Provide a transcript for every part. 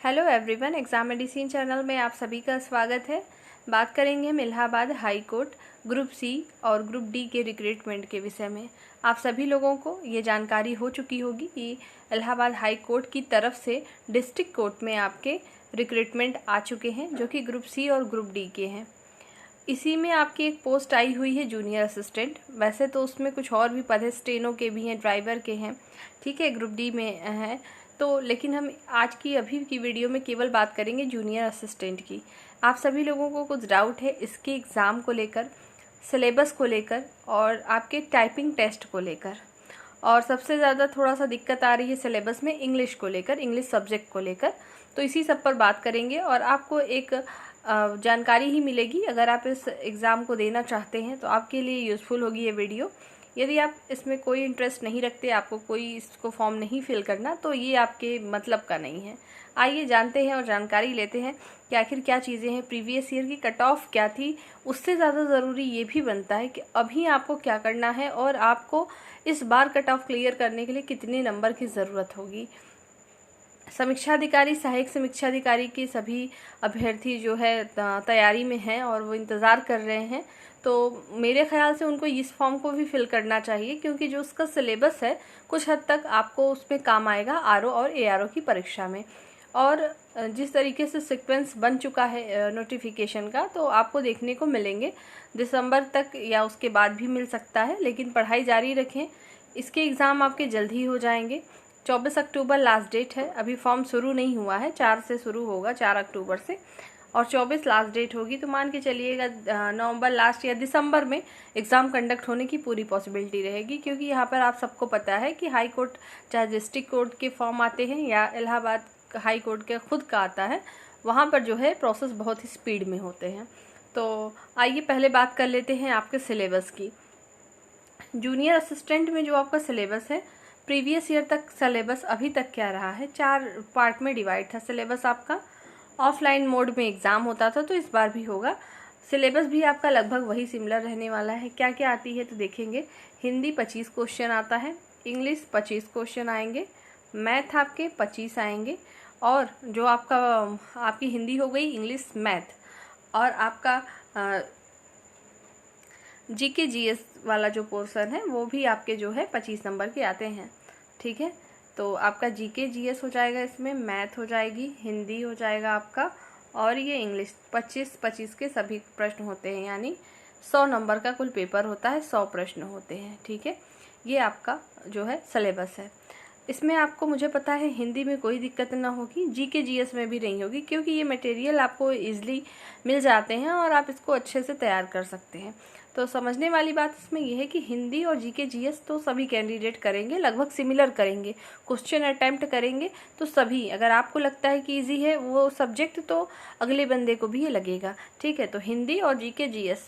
Hello everyone, exam medicine channel में आप सभी का स्वागत है। बात करेंगे हम Allahabad high court group C और ग्रुप डी के रिक्रूटमेंट के विषय में। आप सभी लोगों को ये जानकारी हो चुकी होगी कि इलाहाबाद हाई कोर्ट की तरफ से डिस्ट्रिक्ट कोर्ट में आपके रिक्रूटमेंट आ चुके हैं, जो कि ग्रुप सी और ग्रुप डी के हैं। इसी में आपकी एक पोस्ट आई हुई है जूनियर असिस्टेंट। वैसे तो उसमें कुछ और भी पद है, स्टेनो के भी हैं, ड्राइवर के हैं, ठीक है, ग्रुप डी में है तो। लेकिन हम आज की अभी की वीडियो में केवल बात करेंगे जूनियर असिस्टेंट की। आप सभी लोगों को कुछ डाउट है इसके एग्ज़ाम को लेकर, सिलेबस को लेकर और आपके टाइपिंग टेस्ट को लेकर, और सबसे ज़्यादा थोड़ा सा दिक्कत आ रही है सिलेबस में इंग्लिश को लेकर, इंग्लिश सब्जेक्ट को लेकर। तो इसी सब पर बात करेंगे और आपको एक जानकारी ही मिलेगी। अगर आप इस एग्ज़ाम को देना चाहते हैं तो आपके लिए यूज़फुल होगी ये वीडियो। यदि आप इसमें कोई इंटरेस्ट नहीं रखते, आपको कोई इसको फॉर्म नहीं फिल करना, तो ये आपके मतलब का नहीं है। आइए जानते हैं और जानकारी लेते हैं कि आखिर क्या चीज़ें हैं, प्रीवियस ईयर की कट ऑफ क्या थी। उससे ज़्यादा ज़रूरी ये भी बनता है कि अभी आपको क्या करना है और आपको इस बार कट ऑफ क्लियर करने के लिए कितने नंबर की ज़रूरत होगी। समीक्षाधिकारी, सहायक समीक्षाधिकारी की सभी अभ्यर्थी जो है तैयारी में हैं और वो इंतज़ार कर रहे हैं। तो मेरे ख्याल से उनको इस फॉर्म को भी फिल करना चाहिए, क्योंकि जो उसका सिलेबस है कुछ हद तक आपको उसमें काम आएगा आरओ और एआरओ की परीक्षा में। और जिस तरीके से सीक्वेंस बन चुका है नोटिफिकेशन का, तो आपको देखने को मिलेंगे दिसंबर तक या उसके बाद भी मिल सकता है। लेकिन पढ़ाई जारी रखें, इसके एग्ज़ाम आपके जल्द ही हो जाएंगे। 24 अक्टूबर लास्ट डेट है, अभी फॉर्म शुरू नहीं हुआ है, 4 से शुरू होगा, 4 अक्टूबर से, और 24 लास्ट डेट होगी। तो मान के चलिएगा नवंबर लास्ट या दिसंबर में एग्ज़ाम कंडक्ट होने की पूरी पॉसिबिलिटी रहेगी। क्योंकि यहाँ पर आप सबको पता है कि हाई कोर्ट चाहे डिस्ट्रिक्ट कोर्ट के फॉर्म आते हैं या इलाहाबाद हाई कोर्ट के खुद का आता है, वहाँ पर जो है प्रोसेस बहुत ही स्पीड में होते हैं। तो आइए पहले बात कर लेते हैं आपके सिलेबस की। जूनियर असिस्टेंट में जो आपका सिलेबस है, प्रीवियस ईयर तक सिलेबस अभी तक क्या रहा है, 4 पार्ट में डिवाइड था सिलेबस आपका। ऑफलाइन मोड में एग्ज़ाम होता था, तो इस बार भी होगा। सिलेबस भी आपका लगभग वही सिमिलर रहने वाला है। क्या क्या आती है तो देखेंगे। हिंदी 25 क्वेश्चन आता है, इंग्लिश 25 क्वेश्चन आएंगे, मैथ आपके 25 आएंगे, और जो आपकी हिंदी हो गई, इंग्लिश, मैथ, और आपका जीके जीएस वाला जो पोर्शन है वो भी आपके जो है 25 नंबर के आते हैं, ठीक है। तो आपका जीके जीएस हो जाएगा, इसमें मैथ हो जाएगी, हिंदी हो जाएगा आपका, और ये इंग्लिश 25-25 के सभी प्रश्न होते हैं, यानी 100 नंबर का कुल पेपर होता है, 100 प्रश्न होते हैं, ठीक है। ये आपका जो है सिलेबस है। इसमें आपको, मुझे पता है, हिंदी में कोई दिक्कत ना होगी, जीके जीएस में भी नहीं होगी, क्योंकि ये मटेरियल आपको ईजिली मिल जाते हैं और आप इसको अच्छे से तैयार कर सकते हैं। तो समझने वाली बात इसमें यह है कि हिंदी और जीके जीएस तो सभी कैंडिडेट करेंगे, लगभग सिमिलर करेंगे, क्वेश्चन अटैम्प्ट करेंगे। तो सभी, अगर आपको लगता है कि इजी है वो सब्जेक्ट, तो अगले बंदे को भी ये लगेगा, ठीक है। तो हिंदी और जीके जीएस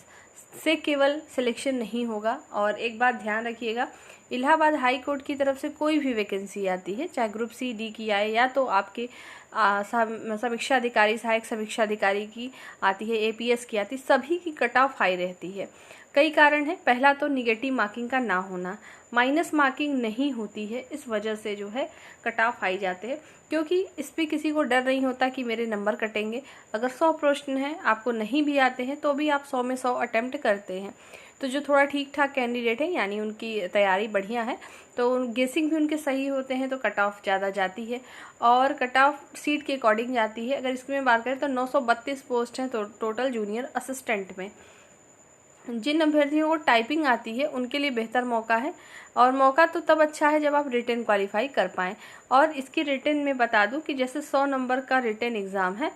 से केवल सिलेक्शन नहीं होगा। और एक बात ध्यान रखिएगा, इलाहाबाद हाई कोर्ट की तरफ से कोई भी वैकेंसी आती है, चाहे ग्रुप सी डी की आए या तो आपके समीक्षा अधिकारी, सहायक समीक्षा अधिकारी की आती है, एपीएस की आती है, सभी की कट ऑफ हाई रहती है। कई कारण है। पहला तो निगेटिव मार्किंग का ना होना, माइनस मार्किंग नहीं होती है, इस वजह से जो है कट ऑफ हाई जाते हैं। क्योंकि इस पर किसी को डर नहीं होता कि मेरे नंबर कटेंगे। अगर 100 प्रश्न हैं, आपको नहीं भी आते हैं, तो भी आप 100 में 100 अटेम्प्ट करते हैं। तो जो थोड़ा ठीक ठाक कैंडिडेट है, यानी उनकी तैयारी बढ़िया है, तो गेसिंग भी उनके सही होते हैं, तो कट ऑफ ज़्यादा जाती है। और कट ऑफ सीट के अकॉर्डिंग जाती है। अगर इसमें बात करें तो 932 पोस्ट हैं तो टोटल जूनियर असिस्टेंट में। जिन अभ्यर्थियों को टाइपिंग आती है उनके लिए बेहतर मौका है, और मौका तो तब अच्छा है जब आप रिटन क्वालिफाई कर पाएँ। और इसकी रिटन में बता दूं कि जैसे 100 नंबर का रिटन एग्ज़ाम है,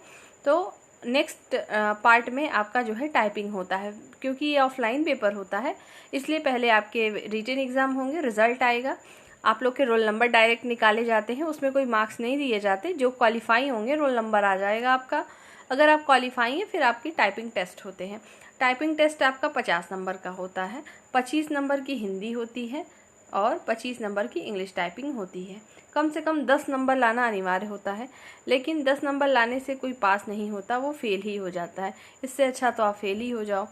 तो नेक्स्ट पार्ट में आपका जो है टाइपिंग होता है। क्योंकि ये ऑफलाइन पेपर होता है, इसलिए पहले आपके रिटन एग्ज़ाम होंगे, रिजल्ट आएगा, आप लोग के रोल नंबर डायरेक्ट निकाले जाते हैं, उसमें कोई मार्क्स नहीं दिए जाते। जो क्वालिफाई होंगे रोल नंबर आ जाएगा आपका। अगर आप क्वालिफाई हैं, फिर आपकी टाइपिंग टेस्ट होते हैं। टाइपिंग टेस्ट आपका 50 नंबर का होता है, 25 नंबर की हिंदी होती है और 25 नंबर की इंग्लिश टाइपिंग होती है। कम से कम 10 नंबर लाना अनिवार्य होता है, लेकिन 10 नंबर लाने से कोई पास नहीं होता, वो फेल ही हो जाता है। इससे अच्छा तो आप फेल ही हो जाओ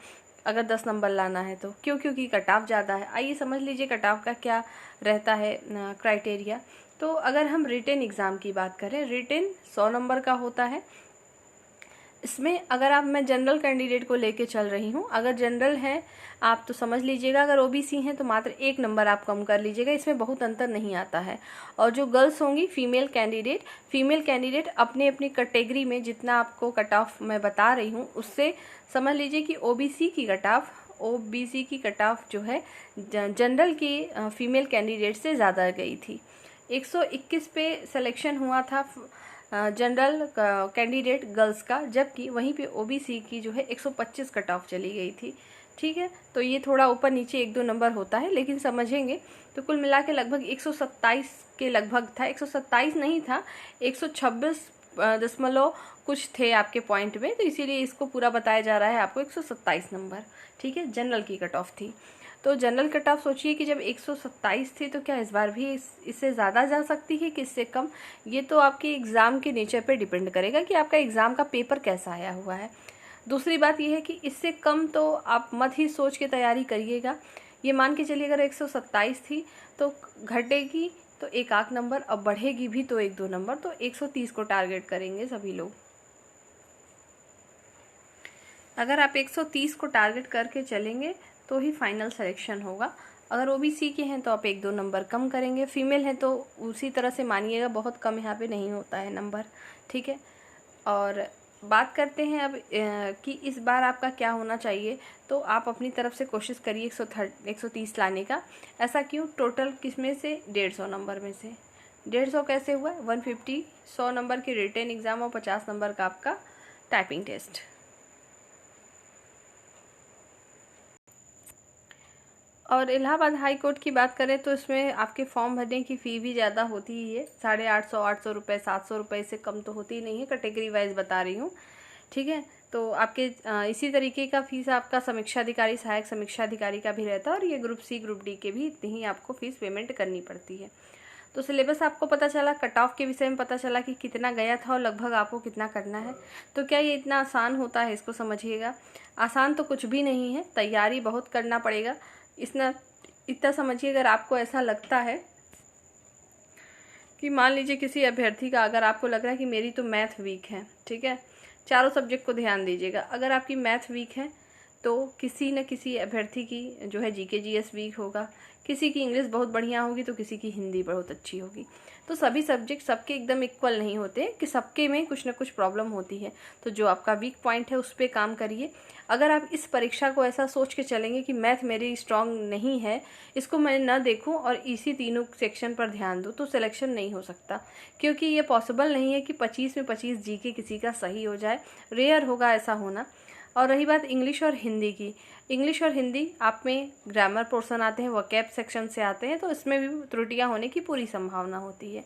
अगर 10 नंबर लाना है तो। क्योंकि कट ऑफ ज़्यादा है। आइए समझ लीजिए कट ऑफ का क्या रहता है क्राइटेरिया। तो अगर हम रिटेन एग्ज़ाम की बात करें, रिटेन 100 नंबर का होता है। इसमें अगर मैं जनरल कैंडिडेट को लेके चल रही हूँ, अगर जनरल हैं आप तो समझ लीजिएगा, अगर ओबीसी हैं तो मात्र 1 नंबर आप कम कर लीजिएगा, इसमें बहुत अंतर नहीं आता है। और जो गर्ल्स होंगी फीमेल कैंडिडेट अपनी अपनी कैटेगरी में जितना आपको कट ऑफ मैं बता रही हूँ उससे समझ लीजिए कि ओबीसी की कट ऑफ जो है जनरल की फीमेल कैंडिडेट से ज़्यादा गई थी। 121 पे सिलेक्शन हुआ था जनरल कैंडिडेट गर्ल्स का, जबकि वहीं पे ओबीसी की जो है 125 कट ऑफ चली गई थी। ठीक है, तो ये थोड़ा ऊपर नीचे 1-2 नंबर होता है, लेकिन समझेंगे तो कुल मिला के लगभग 127 के लगभग था। 127 नहीं था, 126 दशमलव कुछ थे आपके पॉइंट में, तो इसीलिए इसको पूरा बताया जा रहा है आपको 127 नंबर। ठीक है, जनरल की कट ऑफ थी। तो जनरल कट ऑफ सोचिए कि जब 127 थी तो क्या इस बार भी इससे ज़्यादा जा सकती है कि इससे कम, ये तो आपके एग्ज़ाम के नेचर पे डिपेंड करेगा कि आपका एग्ज़ाम का पेपर कैसा आया हुआ है। दूसरी बात यह है कि इससे कम तो आप मत ही सोच के तैयारी करिएगा। ये मान के चलिए अगर 127 थी तो घटेगी तो 1 नंबर, अब बढ़ेगी भी तो 1-2 नंबर, तो 130 को टारगेट करेंगे सभी लोग। अगर आप 130 को टारगेट करके चलेंगे तो ही फाइनल सिलेक्शन होगा। अगर ओबीसी के हैं तो आप 1-2 नंबर कम करेंगे, फीमेल हैं तो उसी तरह से मानिएगा, बहुत कम यहाँ पे नहीं होता है नंबर। ठीक है, और बात करते हैं अब कि इस बार आपका क्या होना चाहिए। तो आप अपनी तरफ से कोशिश करिए 130 लाने का। ऐसा क्यों? टोटल किसमें से? 150 नंबर में से। 150 कैसे हुआ? 150 100 नंबर की रिटेन एग्ज़ाम और 50 नंबर का आपका टाइपिंग टेस्ट। और इलाहाबाद हाई कोर्ट की बात करें तो इसमें आपके फॉर्म भरने की फ़ी भी ज़्यादा होती ही है, 850 रुपये, 700 रुपये से कम तो होती ही नहीं है, कैटेगरी वाइज बता रही हूँ। ठीक है, तो आपके इसी तरीके का फीस आपका समीक्षा अधिकारी, सहायक समीक्षा अधिकारी का भी रहता है, और ये ग्रुप सी ग्रुप डी के भी इतनी ही आपको फीस पेमेंट करनी पड़ती है। तो सिलेबस आपको पता चला, कट ऑफ के विषय में पता चला कि कितना गया था और लगभग आपको कितना करना है। तो क्या ये इतना आसान होता है? इसको समझिएगा, आसान तो कुछ भी नहीं है, तैयारी बहुत करना पड़ेगा। इतना समझिए, अगर आपको ऐसा लगता है कि मान लीजिए किसी अभ्यर्थी का, अगर आपको लग रहा है कि मेरी तो मैथ वीक है, ठीक है, चारों सब्जेक्ट को ध्यान दीजिएगा, अगर आपकी मैथ वीक है तो किसी न किसी अभ्यर्थी की जो है जीके जीएस वीक होगा, किसी की इंग्लिश बहुत बढ़िया होगी तो किसी की हिंदी बहुत अच्छी होगी। तो सभी सब्जेक्ट सबके एकदम इक्वल नहीं होते कि सबके में कुछ ना कुछ प्रॉब्लम होती है। तो जो आपका वीक पॉइंट है उस पर काम करिए। अगर आप इस परीक्षा को ऐसा सोच के चलेंगे कि मैथ मेरी स्ट्रांग नहीं है, इसको मैं न देखूं और इसी तीनों सेक्शन पर ध्यान दूं, तो सिलेक्शन नहीं हो सकता, क्योंकि ये पॉसिबल नहीं है कि 25 में 25 जीके किसी का सही हो जाए, रेयर होगा ऐसा होना। और रही बात इंग्लिश और हिंदी की, इंग्लिश और हिंदी आप में ग्रामर पोर्शन आते हैं, वोकैब सेक्शन से आते हैं, तो इसमें भी त्रुटियां होने की पूरी संभावना होती है।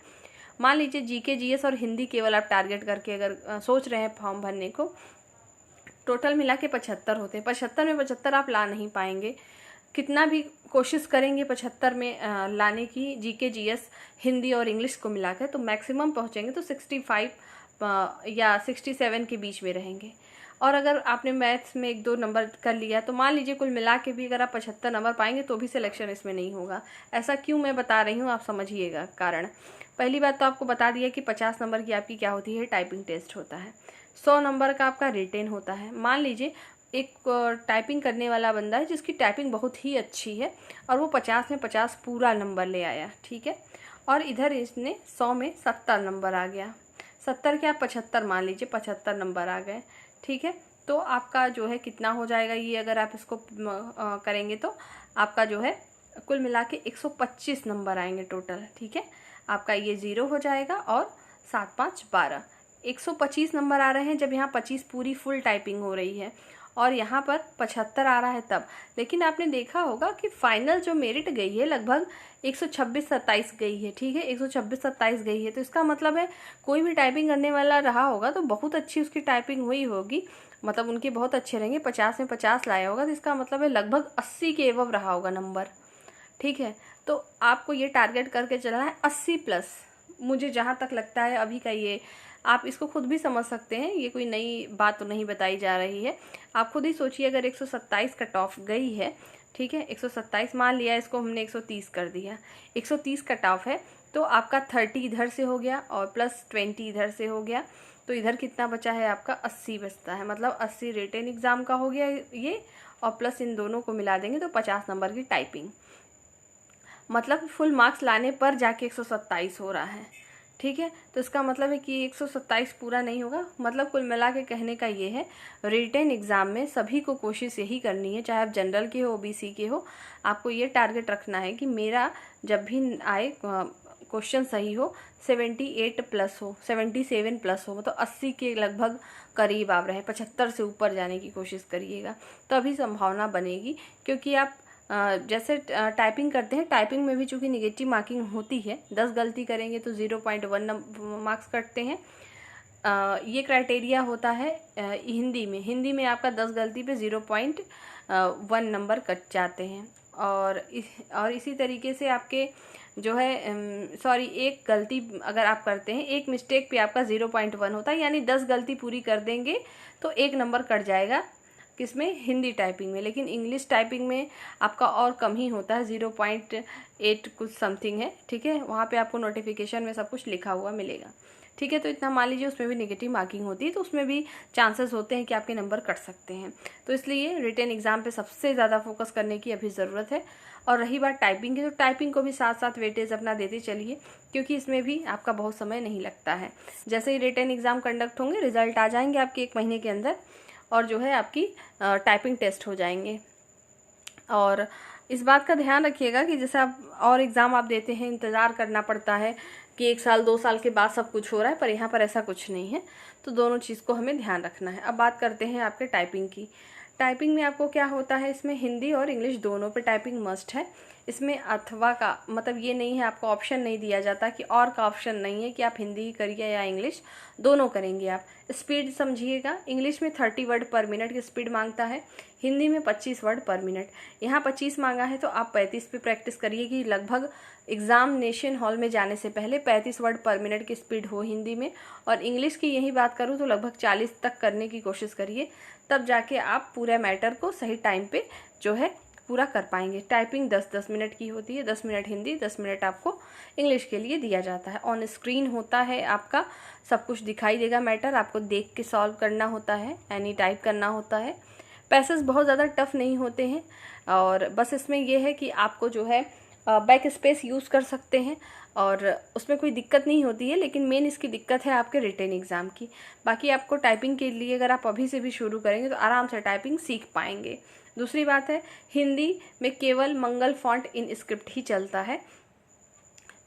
मान लीजिए जीके जीएस और हिंदी केवल आप टारगेट करके अगर सोच रहे हैं फॉर्म भरने को, टोटल मिला के 75 होते हैं, 75 में 75 आप ला नहीं पाएंगे, कितना भी कोशिश करेंगे 75 में लाने की जीके जीएस हिंदी और इंग्लिश को मिला कर, तो मैक्सिमम पहुंचेंगे तो 65 या 67 के बीच में रहेंगे। और अगर आपने मैथ्स में 1-2 नंबर कर लिया तो मान लीजिए कुल मिला के भी अगर आप 75 नंबर पाएंगे तो भी सिलेक्शन इसमें नहीं होगा। ऐसा क्यों मैं बता रही हूँ, आप समझिएगा कारण। पहली बात तो आपको बता दिया कि 50 नंबर की आपकी क्या होती है, टाइपिंग टेस्ट होता है। 100 नंबर का आपका रिटेन होता है। मान लीजिए एक टाइपिंग करने वाला बंदा है जिसकी टाइपिंग बहुत ही अच्छी है और वो 50 में 50 पूरा नंबर ले आया, ठीक है, और इधर इसने 100 में 70 नंबर आ गया, 70 क्या 75 मान लीजिए, 75 नंबर आ गए, ठीक है। तो आपका जो है कितना हो जाएगा, ये अगर आप इसको करेंगे तो आपका जो है कुल मिला के 125 नंबर आएंगे टोटल, ठीक है। आपका ये 0 हो जाएगा और 7 5 12, 125 नंबर आ रहे हैं जब यहाँ 25 पूरी फुल टाइपिंग हो रही है, और यहाँ पर 75 आ रहा है तब। लेकिन आपने देखा होगा कि फाइनल जो मेरिट गई है लगभग 126-27 गई है, ठीक है, 126-27 गई है। तो इसका मतलब है कोई भी टाइपिंग करने वाला रहा होगा तो बहुत अच्छी उसकी टाइपिंग हुई होगी, मतलब उनके बहुत अच्छे रहेंगे, 50 में 50 लाया होगा, तो इसका मतलब है लगभग 80 के एवब रहा होगा नंबर, ठीक है। तो आपको ये टारगेट करके चलना है 80+। मुझे जहाँ तक लगता है अभी का ये, आप इसको खुद भी समझ सकते हैं, ये कोई नई बात तो नहीं बताई जा रही है, आप खुद ही सोचिए। अगर 127 कट ऑफ गई है, ठीक है, 127 मान लिया, इसको हमने 130 कर दिया, 130 कट ऑफ है, तो आपका 30 इधर से हो गया और प्लस 20 इधर से हो गया, तो इधर कितना बचा है आपका 80 बचता है, मतलब 80 रिटन एग्ज़ाम का हो गया ये, और प्लस इन दोनों को मिला देंगे तो 50 नंबर की टाइपिंग, मतलब फुल मार्क्स लाने पर जाके 127 हो रहा है। ठीक है, तो इसका मतलब है कि 127 पूरा नहीं होगा। मतलब कुल मिला के कहने का ये है, रिटन एग्ज़ाम में सभी को कोशिश यही करनी है, चाहे आप जनरल के हो ओबीसी के हो, आपको ये टारगेट रखना है कि मेरा जब भी आए क्वेश्चन सही हो, 78 प्लस हो, 77 प्लस हो, मतलब 80 के लगभग करीब आप रहे, 75 से ऊपर जाने की कोशिश करिएगा, तभी संभावना बनेगी। क्योंकि आप जैसे टाइपिंग करते हैं, टाइपिंग में भी चूंकि निगेटिव मार्किंग होती है, 10 गलती करेंगे तो 0.1 मार्क्स कटते हैं। ये क्राइटेरिया होता है हिंदी में आपका 10 गलती पे 0.1 नंबर कट जाते हैं। और इसी तरीके से आपके जो है सॉरी, एक गलती अगर आप करते हैं, एक मिस्टेक पे आपका 0.1 होता है, यानी 10 गलती पूरी कर देंगे तो 1 नंबर कट जाएगा, किसमें, हिंदी टाइपिंग में। लेकिन इंग्लिश टाइपिंग में आपका और कम ही होता है, 0.8 कुछ समथिंग है। ठीक है, वहाँ पे आपको नोटिफिकेशन में सब कुछ लिखा हुआ मिलेगा। ठीक है, तो इतना मान लीजिए उसमें भी नेगेटिव मार्किंग होती है, तो उसमें भी चांसेस होते हैं कि आपके नंबर कट सकते हैं। तो इसलिए रिटन एग्जाम पे सबसे ज़्यादा फोकस करने की अभी ज़रूरत है। और रही बात टाइपिंग की, तो टाइपिंग को भी साथ साथ वेटेज अपना देते चलिए, क्योंकि इसमें भी आपका बहुत समय नहीं लगता है। जैसे ही रिटन एग्जाम कंडक्ट होंगे, रिजल्ट आ जाएंगे आपके 1 महीने के अंदर, और जो है आपकी टाइपिंग टेस्ट हो जाएंगे। और इस बात का ध्यान रखिएगा कि जैसे आप और एग्ज़ाम आप देते हैं, इंतज़ार करना पड़ता है कि 1 साल 2 साल के बाद सब कुछ हो रहा है, पर यहाँ पर ऐसा कुछ नहीं है। तो दोनों चीज़ को हमें ध्यान रखना है। अब बात करते हैं आपके टाइपिंग की। टाइपिंग में आपको क्या होता है, इसमें हिंदी और इंग्लिश दोनों पे टाइपिंग मस्ट है। इसमें अथवा का मतलब ये नहीं है, आपको ऑप्शन नहीं दिया जाता कि और का ऑप्शन नहीं है कि आप हिंदी ही करिए या इंग्लिश, दोनों करेंगे आप। स्पीड समझिएगा, इंग्लिश में 30 वर्ड पर मिनट की स्पीड मांगता है, हिंदी में 25 वर्ड पर मिनट। यहाँ 25 मांगा है तो आप 35 पे प्रैक्टिस करिए कि लगभग एग्जामिनेशन हॉल में जाने से पहले 35 वर्ड पर मिनट की स्पीड हो हिंदी में। और इंग्लिश की यही बात करूँ तो लगभग 40 तक करने की कोशिश करिए, तब जाके आप पूरे मैटर को सही टाइम पे जो है पूरा कर पाएंगे। टाइपिंग 10-10 मिनट की होती है, 10 मिनट हिंदी, 10 मिनट आपको इंग्लिश के लिए दिया जाता है। ऑन स्क्रीन होता है आपका, सब कुछ दिखाई देगा मैटर, आपको देख के सॉल्व करना होता है, यानी टाइप करना होता है। पैसेज बहुत ज़्यादा टफ नहीं होते हैं, और बस इसमें यह है कि आपको जो है बैक स्पेस यूज़ कर सकते हैं और उसमें कोई दिक्कत नहीं होती है। लेकिन मेन इसकी दिक्कत है आपके रिटन एग्ज़ाम की। बाकी आपको टाइपिंग के लिए अगर आप अभी से भी शुरू करेंगे तो आराम से टाइपिंग सीख पाएंगे। दूसरी बात है, हिंदी में केवल मंगल फॉन्ट इन स्क्रिप्ट ही चलता है,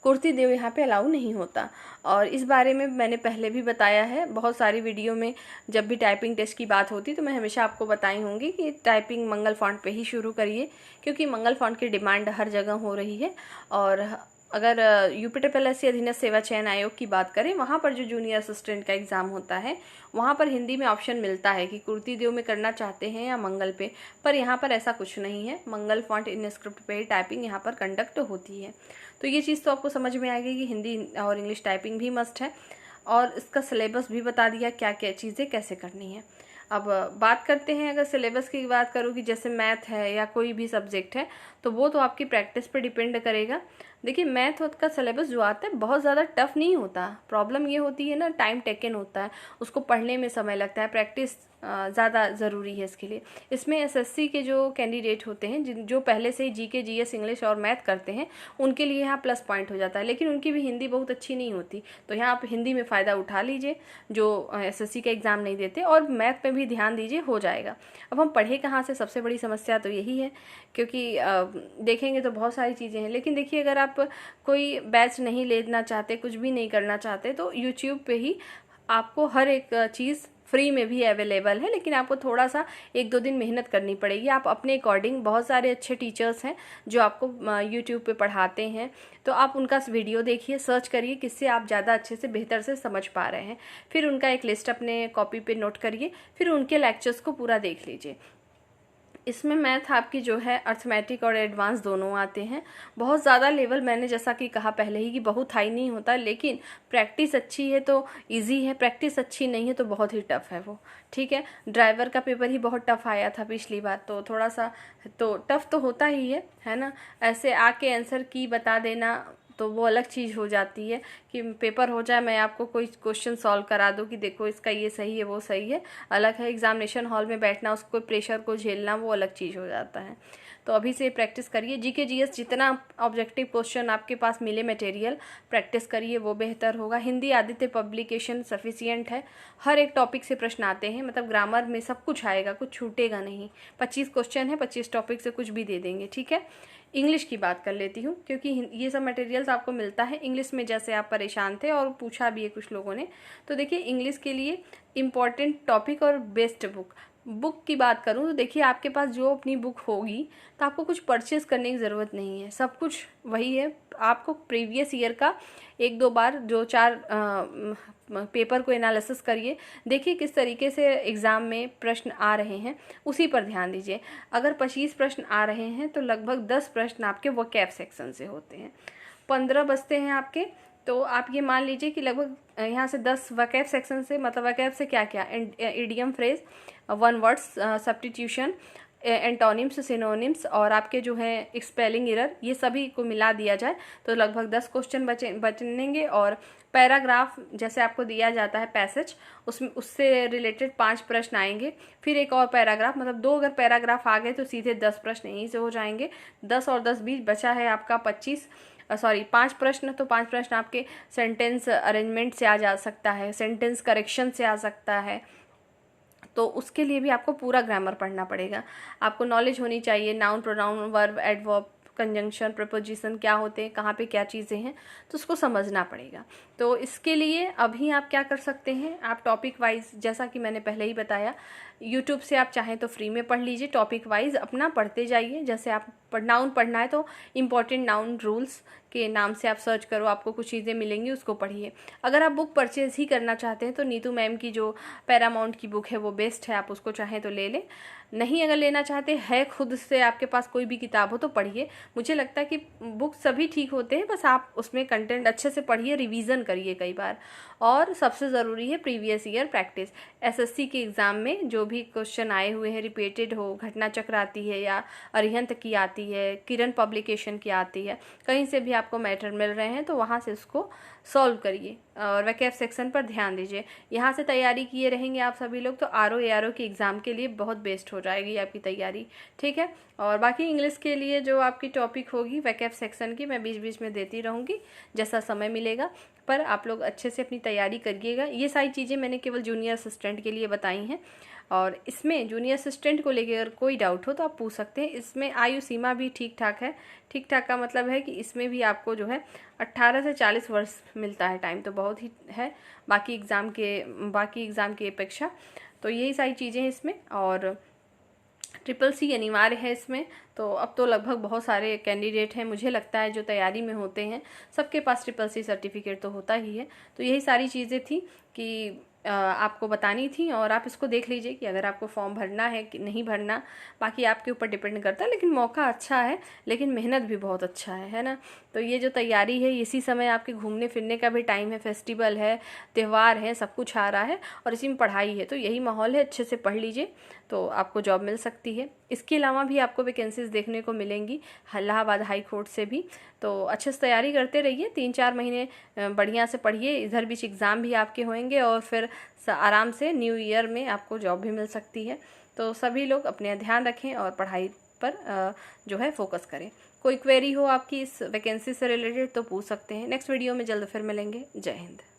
कुर्ती देव यहाँ पे अलाउ नहीं होता। और इस बारे में मैंने पहले भी बताया है बहुत सारी वीडियो में, जब भी टाइपिंग टेस्ट की बात होती तो मैं हमेशा आपको बताई होंगी कि टाइपिंग मंगल फॉन्ट पे ही शुरू करिए, क्योंकि मंगल फॉन्ट की डिमांड हर जगह हो रही है। और अगर यूपीटीपीएससी अधीनस्थ सेवा चयन आयोग की बात करें, वहाँ पर जो जूनियर असिस्टेंट का एग्ज़ाम होता है, वहाँ पर हिंदी में ऑप्शन मिलता है कि कुर्ती देव में करना चाहते हैं या मंगल पे, पर यहाँ पर ऐसा कुछ नहीं है। मंगल फॉन्ट इन स्क्रिप्ट पे ही टाइपिंग यहाँ पर कंडक्ट होती है। तो ये चीज़ तो आपको समझ में आएगी कि हिंदी और इंग्लिश टाइपिंग भी मस्ट है, और इसका सिलेबस भी बता दिया क्या क्या चीज़ें कैसे करनी है। अब बात करते हैं, अगर सिलेबस की बात करूँ कि जैसे मैथ है या कोई भी सब्जेक्ट है, तो वो तो आपकी प्रैक्टिस पे डिपेंड करेगा। देखिए, मैथ का सिलेबस जो आता है बहुत ज़्यादा टफ नहीं होता। प्रॉब्लम ये होती है ना, टाइम टेकन होता है, उसको पढ़ने में समय लगता है, प्रैक्टिस ज़्यादा ज़रूरी है इसके लिए। इसमें एसएससी के जो कैंडिडेट होते हैं, जो पहले से ही जीके जीएस इंग्लिश और मैथ करते हैं, उनके लिए यहाँ प्लस पॉइंट हो जाता है। लेकिन उनकी भी हिंदी बहुत अच्छी नहीं होती, तो यहाँ आप हिंदी में फ़ायदा उठा लीजिए जो एसएससी का एग्ज़ाम नहीं देते, और मैथ में भी ध्यान दीजिए, हो जाएगा। अब हम पढ़े कहाँ से, सबसे बड़ी समस्या तो यही है, क्योंकि देखेंगे तो बहुत सारी चीज़ें हैं। लेकिन देखिए, अगर आप कोई बैच नहीं लेना चाहते, कुछ भी नहीं करना चाहते, तो यूट्यूब पे ही आपको हर एक चीज़ फ्री में भी अवेलेबल है। लेकिन आपको थोड़ा सा 1-2 दिन मेहनत करनी पड़ेगी। आप अपने अकॉर्डिंग, बहुत सारे अच्छे टीचर्स हैं जो आपको यूट्यूब पे पढ़ाते हैं, तो आप उनका वीडियो देखिए, सर्च करिए किससे आप ज़्यादा अच्छे से बेहतर से समझ पा रहे हैं। फिर उनका एक लिस्ट अपने कॉपी पे नोट करिए, फिर उनके लेक्चर्स को पूरा देख लीजिए। इसमें मैथ आपकी जो है अर्थमेटिक और एडवांस दोनों आते हैं। बहुत ज़्यादा लेवल, मैंने जैसा कि कहा पहले ही कि बहुत हाई नहीं होता, लेकिन प्रैक्टिस अच्छी है तो इजी है, प्रैक्टिस अच्छी नहीं है तो बहुत ही टफ है वो। ठीक है, ड्राइवर का पेपर ही बहुत टफ आया था पिछली बार, तो थोड़ा सा तो टफ तो होता ही है ना। ऐसे आके आंसर की बता देना तो वो अलग चीज़ हो जाती है कि पेपर हो जाए, मैं आपको कोई क्वेश्चन सॉल्व करा दूँ कि देखो इसका ये सही है वो सही है, अलग है। एग्जामिनेशन हॉल में बैठना, उसको प्रेशर को झेलना, वो अलग चीज़ हो जाता है। तो अभी से प्रैक्टिस करिए। जीके जीएस जितना ऑब्जेक्टिव क्वेश्चन आपके पास मिले मटेरियल, प्रैक्टिस करिए, वो बेहतर होगा। हिंदी आदित्य पब्लिकेशन सफिशिएंट है, हर एक टॉपिक से प्रश्न आते हैं, मतलब ग्रामर में सब कुछ आएगा, कुछ छूटेगा नहीं। 25 क्वेश्चन है, 25 टॉपिक से कुछ भी दे देंगे, ठीक है। इंग्लिश की बात कर लेती हूँ, क्योंकि ये सब मटेरियल्स आपको मिलता है इंग्लिश में, जैसे आप परेशान थे और पूछा भी है कुछ लोगों ने। तो देखिए इंग्लिश के लिए इम्पॉर्टेंट टॉपिक और बेस्ट बुक की बात करूँ तो देखिए आपके पास जो अपनी बुक होगी तो आपको कुछ परचेज़ करने की ज़रूरत नहीं है, सब कुछ वही है। आपको प्रीवियस ईयर का 1-2 बार जो 4 पेपर को एनालिसिस करिए, देखिए किस तरीके से एग्ज़ाम में प्रश्न आ रहे हैं, उसी पर ध्यान दीजिए। अगर 25 प्रश्न आ रहे हैं तो लगभग 10 प्रश्न आपके वोकैब सेक्शन से होते हैं, 15 बचते हैं आपके। तो आप ये मान लीजिए कि लगभग यहाँ से 10 वोकैब सेक्शन से, मतलब वोकैब से क्या क्या, idiom phrase, one words, substitution, antonyms, synonyms और आपके जो है स्पेलिंग एरर, ये सभी को मिला दिया जाए तो लगभग 10 क्वेश्चन बचेंगे। और पैराग्राफ जैसे आपको दिया जाता है पैसेज, उसमें उससे रिलेटेड 5 प्रश्न आएंगे, फिर एक और पैराग्राफ, मतलब 2 अगर पैराग्राफ आ गए तो सीधे 10 प्रश्न यहीं से हो जाएंगे। 10 और 10 20 बचा है आपका 5 प्रश्न। तो 5 प्रश्न आपके सेंटेंस अरेंजमेंट से आ जा सकता है, सेंटेंस करेक्शन से आ सकता है, तो उसके लिए भी आपको पूरा ग्रामर पढ़ना पड़ेगा। आपको नॉलेज होनी चाहिए, noun, pronoun, verb, adverb, conjunction, preposition क्या होते हैं, कहाँ पे क्या चीज़ें हैं, तो उसको समझना पड़ेगा। तो इसके लिए अभी आप क्या कर सकते हैं, आप टॉपिक वाइज, जैसा कि मैंने पहले ही बताया, यूट्यूब से आप चाहें तो फ्री में पढ़ लीजिए, टॉपिक वाइज अपना पढ़ते जाइए। जैसे आप नाउन पढ़ना है तो इम्पॉर्टेंट नाउन रूल्स के नाम से आप सर्च करो, आपको कुछ चीज़ें मिलेंगी, उसको पढ़िए। अगर आप बुक परचेज ही करना चाहते हैं तो नीतू मैम की जो पैरामाउंट की बुक है वो बेस्ट है, आप उसको चाहें तो ले लें। नहीं अगर लेना चाहते हैं, खुद से आपके पास कोई भी किताब हो तो पढ़िए। मुझे लगता है कि बुक सभी ठीक होते हैं, बस आप उसमें कंटेंट अच्छे से पढ़िए, रिवीजन करिए कई बार। और सबसे ज़रूरी है प्रीवियस ईयर प्रैक्टिस। एसएससी के एग्ज़ाम में जो भी क्वेश्चन आए हुए हैं, रिपीटेड हो, घटना चक्र आती है या अरिहंत की आती है, किरण पब्लिकेशन की आती है, कहीं से भी आपको मैटर मिल रहे हैं तो वहाँ से उसको सॉल्व करिए और वोकैब सेक्शन पर ध्यान दीजिए। यहाँ से तैयारी किए रहेंगे आप सभी लोग तो आरओ के एग्ज़ाम के लिए बहुत बेस्ट हो जाएगी आपकी तैयारी, ठीक है। और बाकी इंग्लिश के लिए जो आपकी टॉपिक होगी वोकैब सेक्शन की, मैं बीच बीच में देती रहूँगी जैसा समय मिलेगा, पर आप लोग अच्छे से अपनी तैयारी करिएगा। ये सारी चीज़ें मैंने केवल जूनियर असिस्टेंट के लिए बताई हैं, और इसमें जूनियर असिस्टेंट को लेकर अगर कोई डाउट हो तो आप पूछ सकते हैं। इसमें आयु सीमा भी ठीक ठाक है। ठीक ठाक का मतलब है कि इसमें भी आपको जो है 18 से 40 वर्ष मिलता है टाइम, तो बहुत ही है बाकी एग्ज़ाम की अपेक्षा। तो यही सारी चीज़ें हैं इसमें। और CCC अनिवार्य है इसमें, तो अब तो लगभग बहुत सारे कैंडिडेट हैं, मुझे लगता है जो तैयारी में होते हैं सबके पास CCC सर्टिफिकेट तो होता ही है। तो यही सारी चीज़ें थी कि आपको बतानी थी, और आप इसको देख लीजिए कि अगर आपको फॉर्म भरना है कि नहीं भरना, बाकी आपके ऊपर डिपेंड करता है। लेकिन मौका अच्छा है, लेकिन मेहनत भी बहुत अच्छा है ना। तो ये जो तैयारी है, इसी समय आपके घूमने फिरने का भी टाइम है, फेस्टिवल है, त्यौहार है, सब कुछ आ रहा है, और इसी में पढ़ाई है, तो यही माहौल है। अच्छे से पढ़ लीजिए तो आपको जॉब मिल सकती है। इसके अलावा भी आपको वैकेंसीज देखने को मिलेंगी इलाहाबाद हाई कोर्ट से भी। तो अच्छे से तैयारी करते रहिए, 3-4 महीने बढ़िया से पढ़िए, इधर बीच एग्ज़ाम भी आपके होंगे, और फिर आराम से न्यू ईयर में आपको जॉब भी मिल सकती है। तो सभी लोग अपने ध्यान रखें और पढ़ाई पर जो है फोकस करें। कोई क्वेरी हो आपकी इस वैकेंसी से रिलेटेड तो पूछ सकते हैं। नेक्स्ट वीडियो में जल्द फिर मिलेंगे। जय हिंद।